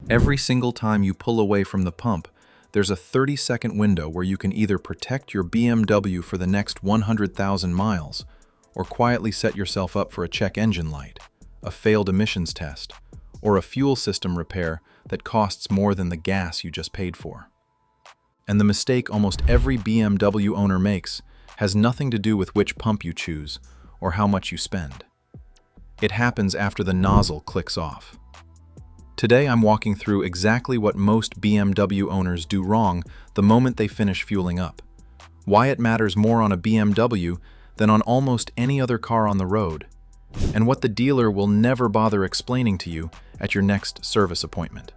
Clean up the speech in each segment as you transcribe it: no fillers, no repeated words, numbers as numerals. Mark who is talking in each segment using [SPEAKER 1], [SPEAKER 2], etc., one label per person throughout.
[SPEAKER 1] Every single time you pull away from the pump, there's a 30-second window where you can either protect your BMW for the next 100,000 miles or quietly set yourself up for a check engine light, a failed emissions test, or a fuel system repair that costs more than the gas you just paid for. And the mistake almost every BMW owner makes has nothing to do with which pump you choose or how much you spend. It happens after the nozzle clicks off. Today I'm walking through exactly what most BMW owners do wrong the moment they finish fueling up, why it matters more on a BMW than on almost any other car on the road, and what the dealer will never bother explaining to you at your next service appointment.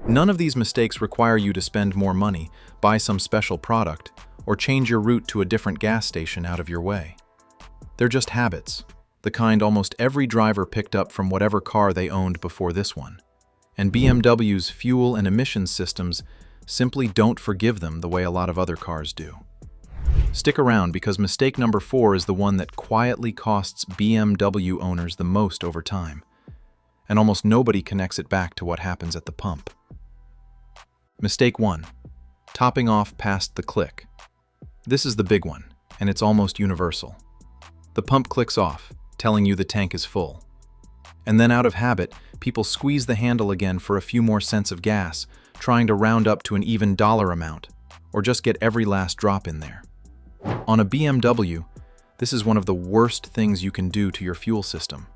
[SPEAKER 1] None of these mistakes require you to spend more money, buy some special product, or change your route to a different gas station out of your way. They're just habits, the kind almost every driver picked up from whatever car they owned before this one. And BMW's fuel and emissions systems simply don't forgive them the way a lot of other cars do. Stick around because mistake number 4 is the one that quietly costs BMW owners the most over time, and almost nobody connects it back to what happens at the pump. Mistake 1. Topping off past the click. This is the big one, and it's almost universal. The pump clicks off, telling you the tank is full. And then out of habit, people squeeze the handle again for a few more cents of gas, trying to round up to an even dollar amount, or just get every last drop in there. On a BMW, this is one of the worst things you can do to your fuel system.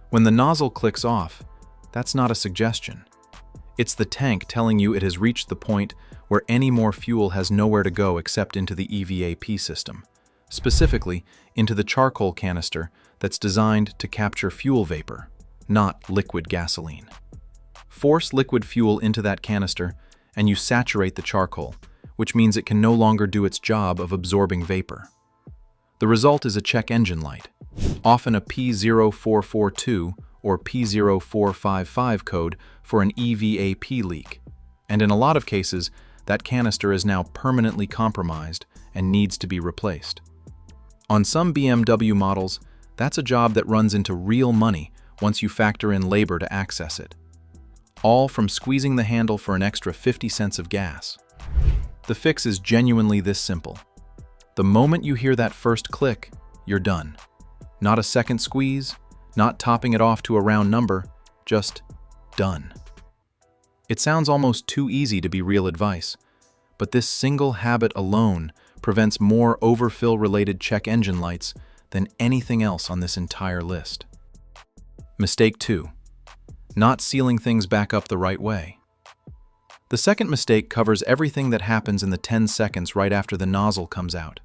[SPEAKER 1] When the nozzle clicks off, that's not a suggestion. It's the tank telling you it has reached the point where any more fuel has nowhere to go except into the EVAP system, specifically into the charcoal canister that's designed to capture fuel vapor, not liquid gasoline. Force liquid fuel into that canister and you saturate the charcoal, which means it can no longer do its job of absorbing vapor. The result is a check engine light, often a P0442 or P0455 code for an EVAP leak, and in a lot of cases, that canister is now permanently compromised and needs to be replaced. On some BMW models, that's a job that runs into real money once you factor in labor to access it. All from squeezing the handle for an extra 50 cents of gas. The fix is genuinely this simple. The moment you hear that first click, you're done. Not a second squeeze, not topping it off to a round number, just done. It sounds almost too easy to be real advice, but this single habit alone prevents more overfill-related check engine lights than anything else on this entire list. Mistake 2. Not sealing things back up the right way. The second mistake covers everything that happens in the 10 seconds right after the nozzle comes out,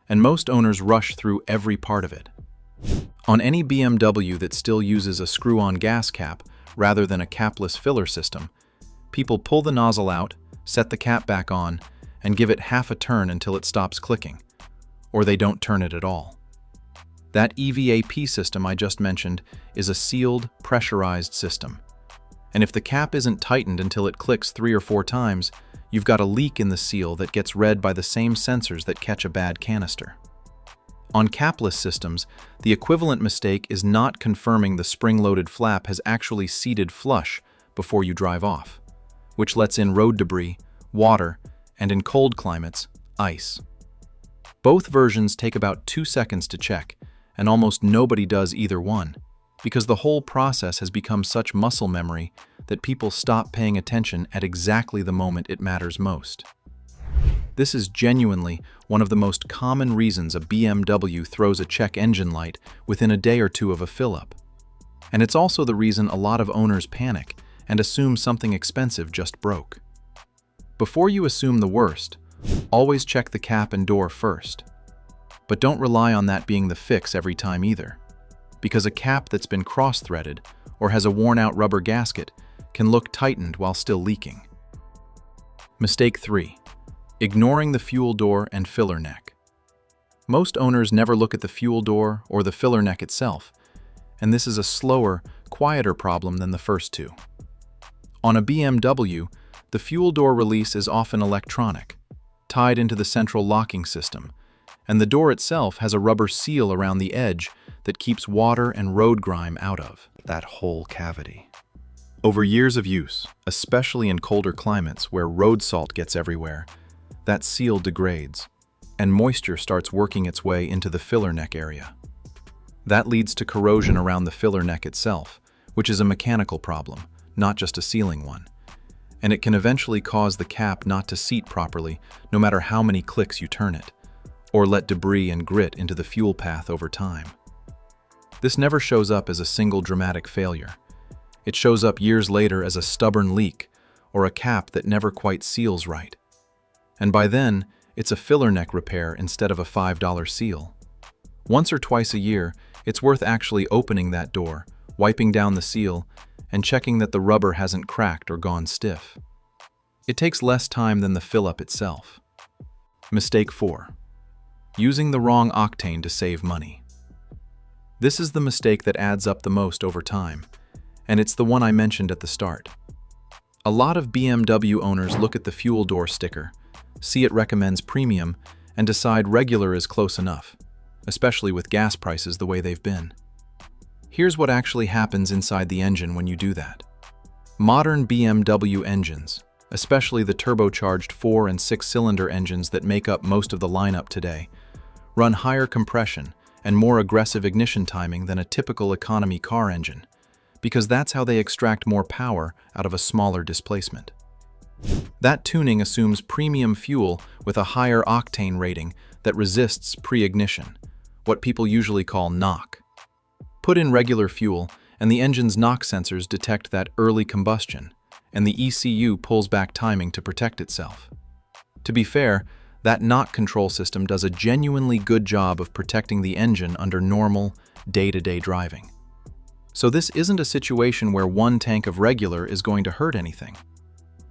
[SPEAKER 1] and most owners rush through every part of it. On any BMW that still uses a screw-on gas cap rather than a capless filler system, people pull the nozzle out, set the cap back on, and give it half a turn until it stops clicking, or they don't turn it at all. That EVAP system I just mentioned is a sealed, pressurized system. And if the cap isn't tightened until it clicks 3 or 4 times, you've got a leak in the seal that gets read by the same sensors that catch a bad canister. On capless systems, the equivalent mistake is not confirming the spring-loaded flap has actually seated flush before you drive off, which lets in road debris, water, and in cold climates, ice. Both versions take about 2 seconds to check, and almost nobody does either one, because the whole process has become such muscle memory that people stop paying attention at exactly the moment it matters most. This is genuinely one of the most common reasons a BMW throws a check engine light within a day or two of a fill-up. And it's also the reason a lot of owners panic and assume something expensive just broke. Before you assume the worst, always check the cap and door first. But don't rely on that being the fix every time either, because a cap that's been cross-threaded or has a worn-out rubber gasket can look tightened while still leaking. Mistake 3. Ignoring the fuel door and filler neck. Most owners never look at the fuel door or the filler neck itself, and this is a slower, quieter problem than the first two. On a BMW, the fuel door release is often electronic, tied into the central locking system, and the door itself has a rubber seal around the edge that keeps water and road grime out of that whole cavity. Over years of use, especially in colder climates where road salt gets everywhere, that seal degrades, and moisture starts working its way into the filler neck area. That leads to corrosion around the filler neck itself, which is a mechanical problem, not just a sealing one. And it can eventually cause the cap not to seat properly no matter how many clicks you turn it, or let debris and grit into the fuel path over time. This never shows up as a single dramatic failure. It shows up years later as a stubborn leak or a cap that never quite seals right. And by then, it's a filler neck repair instead of a $5 seal. Once or twice a year, it's worth actually opening that door, wiping down the seal, and checking that the rubber hasn't cracked or gone stiff. It takes less time than the fill-up itself. Mistake 4. Using the wrong octane to save money. This is the mistake that adds up the most over time, and it's the one I mentioned at the start. A lot of BMW owners look at the fuel door sticker, see it recommends premium, and decide regular is close enough, especially with gas prices the way they've been. Here's what actually happens inside the engine when you do that. Modern BMW engines, especially the turbocharged 4- and 6-cylinder engines that make up most of the lineup today, run higher compression and more aggressive ignition timing than a typical economy car engine, because that's how they extract more power out of a smaller displacement. That tuning assumes premium fuel with a higher octane rating that resists pre-ignition, what people usually call knock. Put in regular fuel, and the engine's knock sensors detect that early combustion, and the ECU pulls back timing to protect itself. To be fair, that knock control system does a genuinely good job of protecting the engine under normal, day-to-day driving. So this isn't a situation where one tank of regular is going to hurt anything.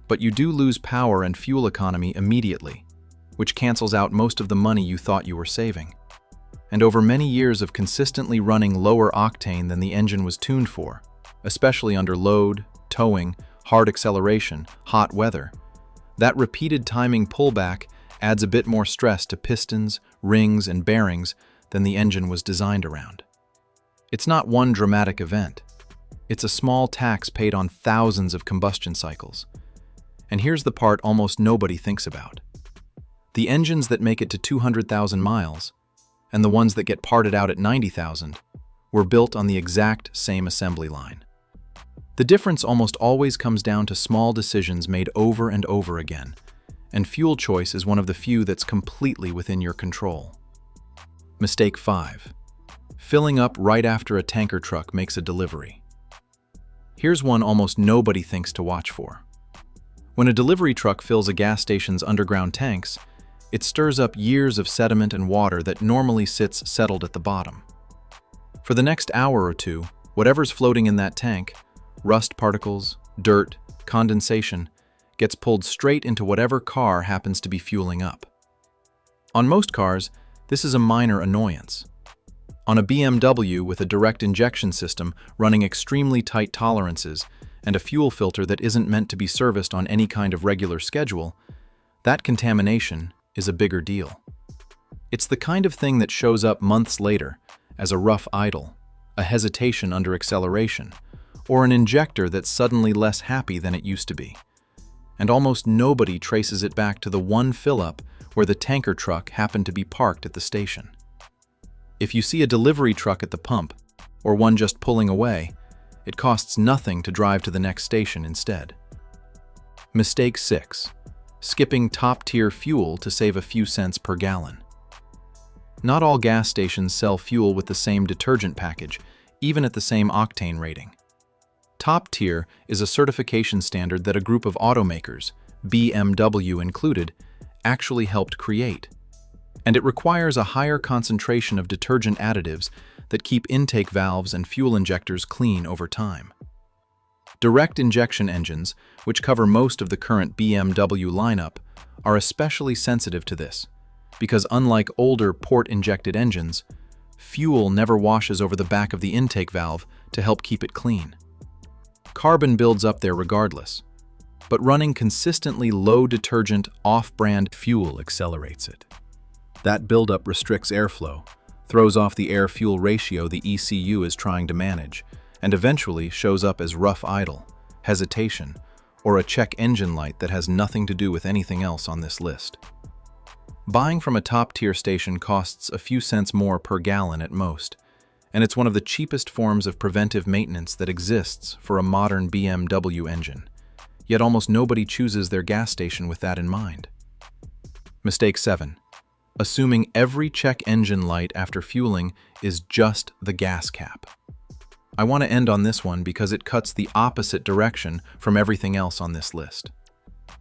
[SPEAKER 1] But you do lose power and fuel economy immediately, which cancels out most of the money you thought you were saving. And over many years of consistently running lower octane than the engine was tuned for, especially under load, towing, hard acceleration, hot weather, that repeated timing pullback adds a bit more stress to pistons, rings, and bearings than the engine was designed around. It's not one dramatic event. It's a small tax paid on thousands of combustion cycles. And here's the part almost nobody thinks about. The engines that make it to 200,000 miles, and the ones that get parted out at 90,000, were built on the exact same assembly line. The difference almost always comes down to small decisions made over and over again, and fuel choice is one of the few that's completely within your control. Mistake 5. Filling up right after a tanker truck makes a delivery. Here's one almost nobody thinks to watch for. When a delivery truck fills a gas station's underground tanks, it stirs up years of sediment and water that normally sits settled at the bottom. For the next hour or two, whatever's floating in that tank, rust particles, dirt, condensation, gets pulled straight into whatever car happens to be fueling up. On most cars, this is a minor annoyance. On a BMW with a direct injection system running extremely tight tolerances and a fuel filter that isn't meant to be serviced on any kind of regular schedule, that contamination is a bigger deal. It's the kind of thing that shows up months later as a rough idle, a hesitation under acceleration, or an injector that's suddenly less happy than it used to be. And almost nobody traces it back to the one fill-up where the tanker truck happened to be parked at the station. If you see a delivery truck at the pump, or one just pulling away, it costs nothing to drive to the next station instead. Mistake 6. Skipping top-tier fuel to save a few cents per gallon. Not all gas stations sell fuel with the same detergent package, even at the same octane rating. Top tier is a certification standard that a group of automakers, BMW included, actually helped create. And it requires a higher concentration of detergent additives that keep intake valves and fuel injectors clean over time. Direct injection engines, which cover most of the current BMW lineup, are especially sensitive to this, because unlike older port-injected engines, fuel never washes over the back of the intake valve to help keep it clean. Carbon builds up there regardless, but running consistently low-detergent, off-brand fuel accelerates it. That buildup restricts airflow, throws off the air-fuel ratio the ECU is trying to manage, and eventually shows up as rough idle, hesitation, or a check engine light that has nothing to do with anything else on this list. Buying from a top-tier station costs a few cents more per gallon at most, and it's one of the cheapest forms of preventive maintenance that exists for a modern BMW engine. Yet almost nobody chooses their gas station with that in mind. Mistake 7. Assuming every check engine light after fueling is just the gas cap. I want to end on this one because it cuts the opposite direction from everything else on this list.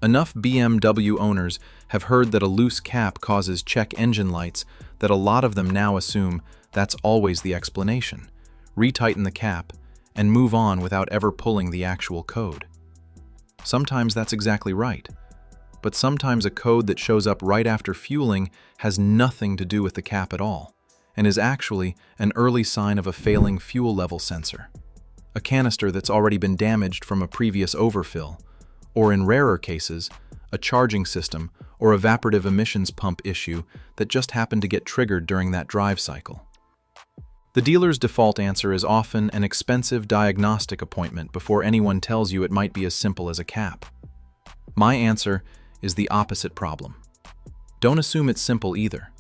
[SPEAKER 1] Enough BMW owners have heard that a loose cap causes check engine lights that a lot of them now assume that's always the explanation. Retighten the cap and move on without ever pulling the actual code. Sometimes that's exactly right, but sometimes a code that shows up right after fueling has nothing to do with the cap at all, and is actually an early sign of a failing fuel level sensor. A canister that's already been damaged from a previous overfill, or in rarer cases, a charging system or evaporative emissions pump issue that just happened to get triggered during that drive cycle. The dealer's default answer is often an expensive diagnostic appointment before anyone tells you it might be as simple as a cap. My answer is the opposite problem. Don't assume it's simple either.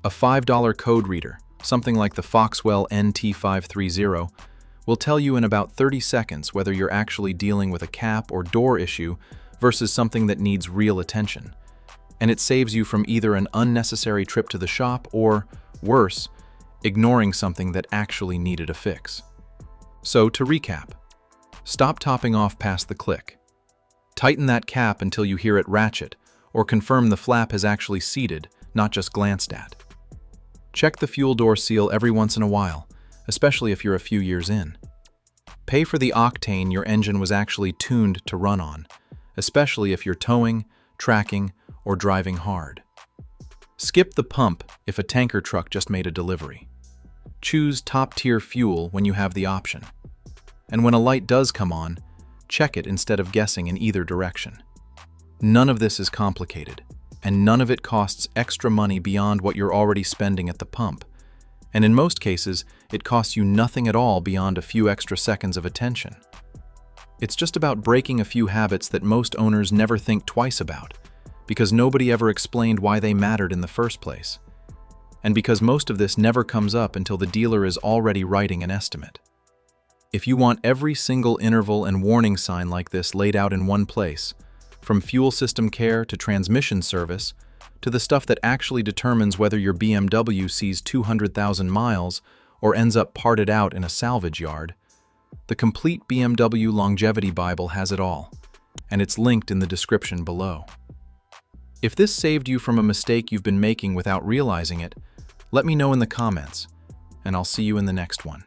[SPEAKER 1] A $5 code reader, something like the Foxwell NT530, will tell you in about 30 seconds whether you're actually dealing with a cap or door issue versus something that needs real attention. And it saves you from either an unnecessary trip to the shop or, worse, ignoring something that actually needed a fix. So, to recap, stop topping off past the click. Tighten that cap until you hear it ratchet, or confirm the flap has actually seated, not just glanced at. Check the fuel door seal every once in a while, especially if you're a few years in. Pay for the octane your engine was actually tuned to run on, especially if you're towing, tracking, or driving hard. Skip the pump if a tanker truck just made a delivery. Choose top-tier fuel when you have the option. And when a light does come on, check it instead of guessing in either direction. None of this is complicated, and none of it costs extra money beyond what you're already spending at the pump. And in most cases, it costs you nothing at all beyond a few extra seconds of attention. It's just about breaking a few habits that most owners never think twice about, because nobody ever explained why they mattered in the first place, and because most of this never comes up until the dealer is already writing an estimate. If you want every single interval and warning sign like this laid out in one place, from fuel system care to transmission service, to the stuff that actually determines whether your BMW sees 200,000 miles or ends up parted out in a salvage yard, the complete BMW Longevity Bible has it all, and it's linked in the description below. If this saved you from a mistake you've been making without realizing it, let me know in the comments, and I'll see you in the next one.